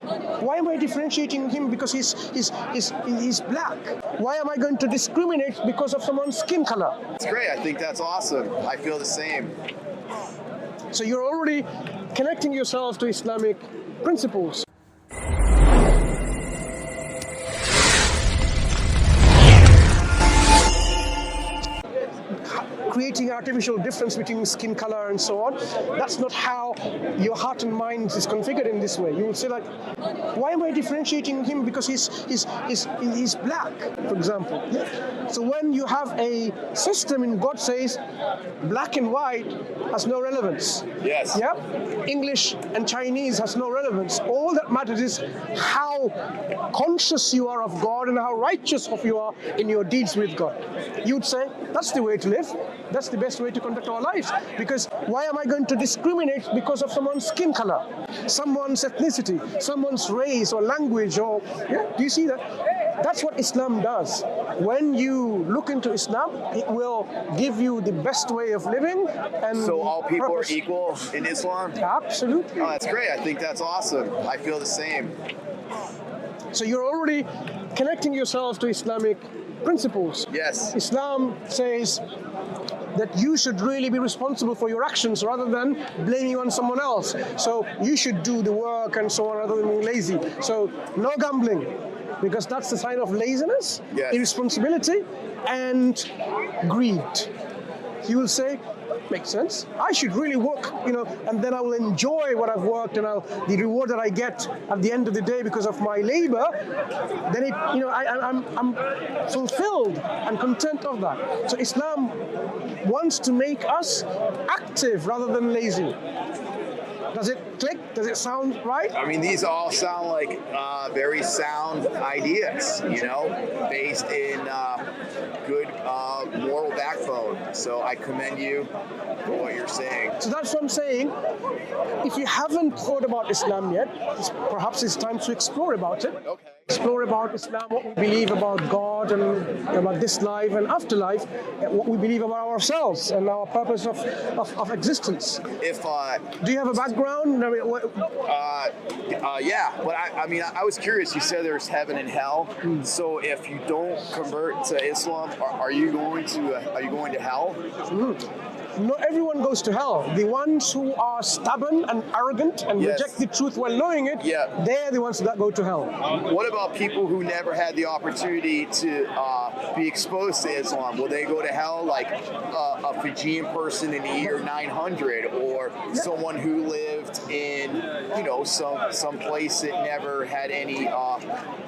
Why am I differentiating him because he's black? Why am I going to discriminate because of someone's skin color? It's great. I think that's awesome. I feel the same. So you're already connecting yourself to Islamic principles. Creating artificial difference between skin color and so on. That's not how your heart and mind is configured in this way. You would say like, why am I differentiating him because he's black, for example? So when you have a system in God says black and white has no relevance. Yes. Yeah? English and Chinese has no relevance. All that matters is how conscious you are of God and how righteous of you are in your deeds with God. You'd say that's the way to live. That's the best way to conduct our lives. Because why am I going to discriminate because of someone's skin color, someone's ethnicity, someone's race or language? Or do you see that? That's what Islam does. When you look into Islam, it will give you the best way of living. And so all people purpose. are equal in Islam? Absolutely. Oh, that's great. I think that's awesome. I feel the same. So you're already connecting yourself to Islamic principles. Yes. Islam says that you should really be responsible for your actions rather than blaming on someone else. So you should do the work and so on rather than being lazy. So no gambling, because that's the sign of laziness, yes. irresponsibility, and greed. You will say, makes sense. I should really work, and then I will enjoy what I've worked and the reward that I get at the end of the day because of my labor. Then I'm fulfilled and content of that. So Islam wants to make us active rather than lazy. Does it click? Does it sound right? I mean, these all sound like very sound ideas, based in good moral backbone. So I commend you for what you're saying. So that's what I'm saying. If you haven't thought about Islam yet, perhaps it's time to explore about it. Okay. Explore about Islam, what we believe about God and about this life and afterlife, what we believe about ourselves and our purpose of existence. Do you have a background? Yeah, but I was curious. You said there's heaven and hell. So if you don't convert to Islam, are you going to hell? Not everyone goes to hell. The ones who are stubborn and arrogant and yes. reject the truth while knowing it, they're the ones that go to hell. What about people who never had the opportunity to be exposed to Islam? Will they go to hell like a Fijian person in the year 900 or someone who lived in, some place that never had any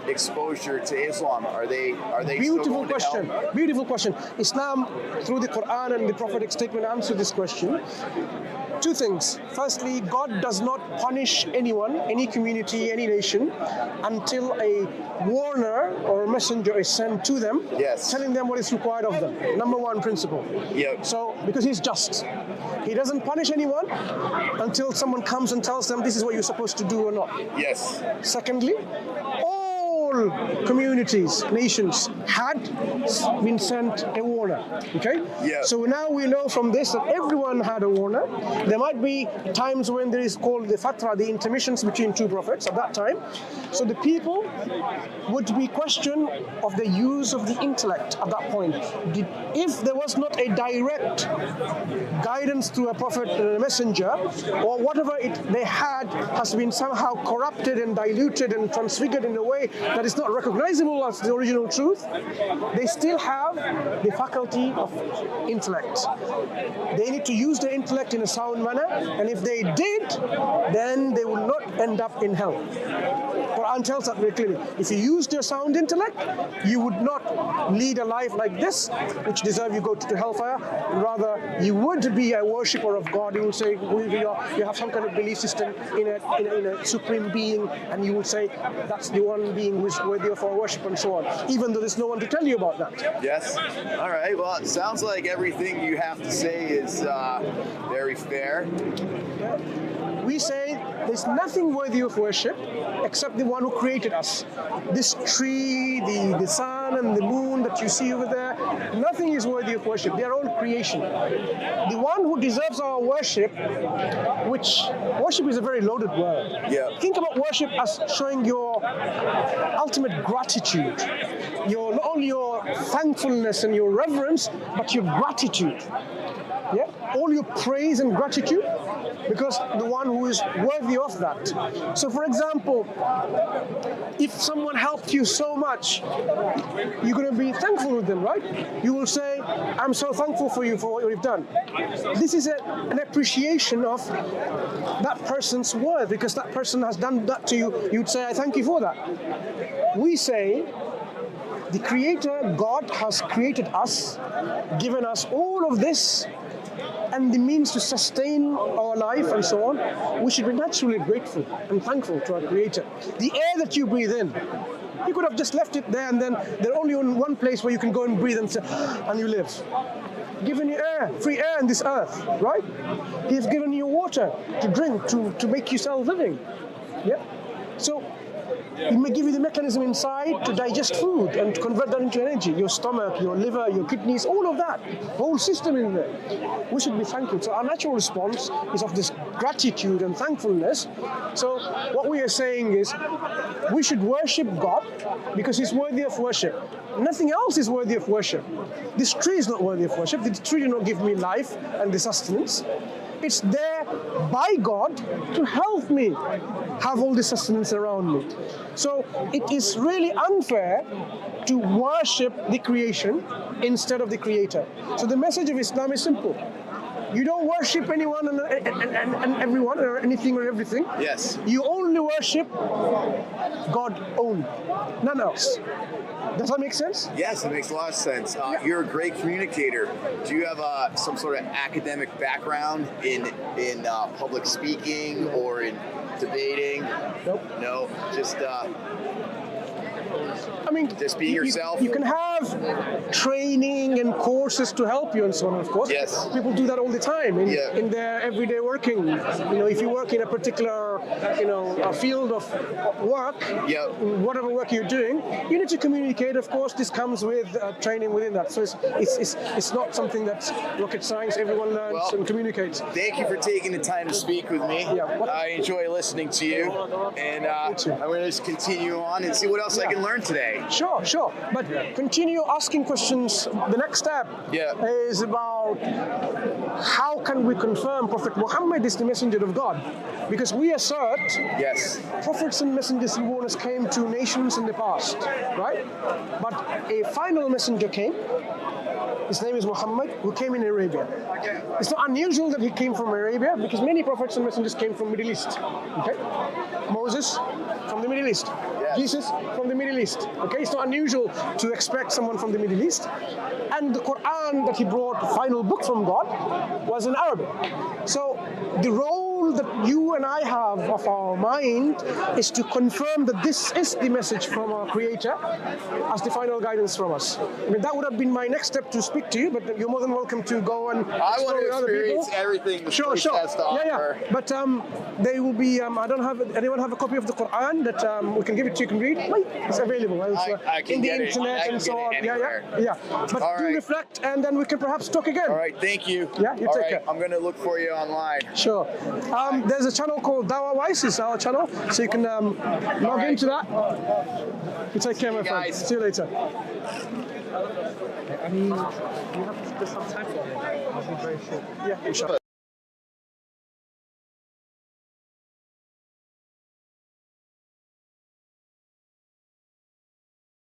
exposure to Islam? Are they Beautiful still going question. to hell? Beautiful question. Islam, through the Quran and the prophetic statement, answer this question. Two things. Firstly, God does not punish anyone, any community, any nation, until a warner or a messenger is sent to them, telling them what is required of them. Number one principle. Yep. So, because He's just. He doesn't punish anyone until someone comes and tells them this is what you're supposed to do or not. Yes. Secondly, all communities, nations had been sent a warner. Okay? Yeah. So now we know from this that everyone had a warner. There might be times when there is called the fatra, the intermissions between two prophets at that time. So the people would be questioned of the use of the intellect at that point. If there was not a direct guidance through a prophet and a messenger, or whatever they had has been somehow corrupted and diluted and transfigured in a way that is not recognizable as the original truth, they still have the faculty of intellect. They need to use their intellect in a sound manner, and if they did, then they will not end up in hell. Quran tells that very clearly. If you used your sound intellect, you would not lead a life like this, which deserve you go to hellfire. Rather, you would be a worshipper of God. You would say you have some kind of belief system in a supreme being, and you would say that's the one being who is worthy of our worship and so on, even though there's no one to tell you about that. Yes. All right. Well, it sounds like everything you have to say is very fair. We say there's nothing worthy of worship except the one who created us. This tree, the sun and the moon that you see over there, nothing is worthy of worship. They are all creation. The one who deserves our worship, which worship is a very loaded word. Yeah. Think about worship as showing your ultimate gratitude. Not only your thankfulness and your reverence, but your gratitude. Yeah, all your praise and gratitude, because the one who is worthy of that. So, for example, if someone helped you so much, you're going to be thankful with them, right? You will say, "I'm so thankful for you for what you've done." This is an appreciation of that person's worth, because that person has done that to you. You'd say, "I thank you for that." We say, the Creator, God, has created us, given us all of this, and the means to sustain our life and so on. We should be naturally grateful and thankful to our Creator. The air that you breathe in, you could have just left it there, and then there's only one place where you can go and breathe and you live. Given you air, free air on this earth, right? He has given you water to drink, to make yourself living. Yeah. So He may give you the mechanism inside to digest food and to convert that into energy. Your stomach, your liver, your kidneys, all of that, whole system in there. We should be thankful. So our natural response is of this gratitude and thankfulness. So what we are saying is we should worship God because He's worthy of worship. Nothing else is worthy of worship. This tree is not worthy of worship. The tree did not give me life and the sustenance. It's there by God to help me have all the sustenance around me. So it is really unfair to worship the creation instead of the Creator. So the message of Islam is simple. You don't worship anyone and everyone or anything or everything. Yes. You only worship God only, none else. Does that make sense? Yes, it makes a lot of sense. You're a great communicator. Do you have some sort of academic background in public speaking or in debating? Nope. No, just I mean, just being yourself. You can have training and courses to help you and so on, of course. Yes. People do that all the time in their everyday working. You know, if you work in a particular, a field of work, whatever work you're doing, you need to communicate. Of course, this comes with training within that. So it's not something that's rocket science. Everyone learns and communicates. Thank you for taking the time to speak with me. I enjoy listening to you, and I'm going to just continue on and see what else I can learn today. Sure. But continue asking questions. The next step is about how can we confirm Prophet Muhammad is the messenger of God? Because we assert prophets and messengers and warners came to nations in the past, right? But a final messenger came. His name is Muhammad, who came in Arabia. It's not unusual that he came from Arabia because many prophets and messengers came from Middle East. Okay, Moses from the Middle East. Jesus from the Middle East. Okay, it's not unusual to expect someone from the Middle East. And the Quran that he brought, the final book from God, was in Arabic. So the role that you and I have of our mind is to confirm that this is the message from our Creator as the final guidance from us. I mean, that would have been my next step to speak to you, but you're more than welcome to go and I want to other experience people. everything the Sure. place has to offer. But they will be. I don't have. Anyone have a copy of the Quran that we can give it to you? Can read? It's available. I can in the get internet it. and so on. Yeah. But do reflect, and then we can perhaps talk again. All right. Thank you. Yeah. You take care. I'm going to look for you online. Sure. There's a channel called DawahWise. It's our channel, so you can log into that. You take care, my friend. See you later. I mean, you have just some time for it. I'll be very short. Yeah, inshallah.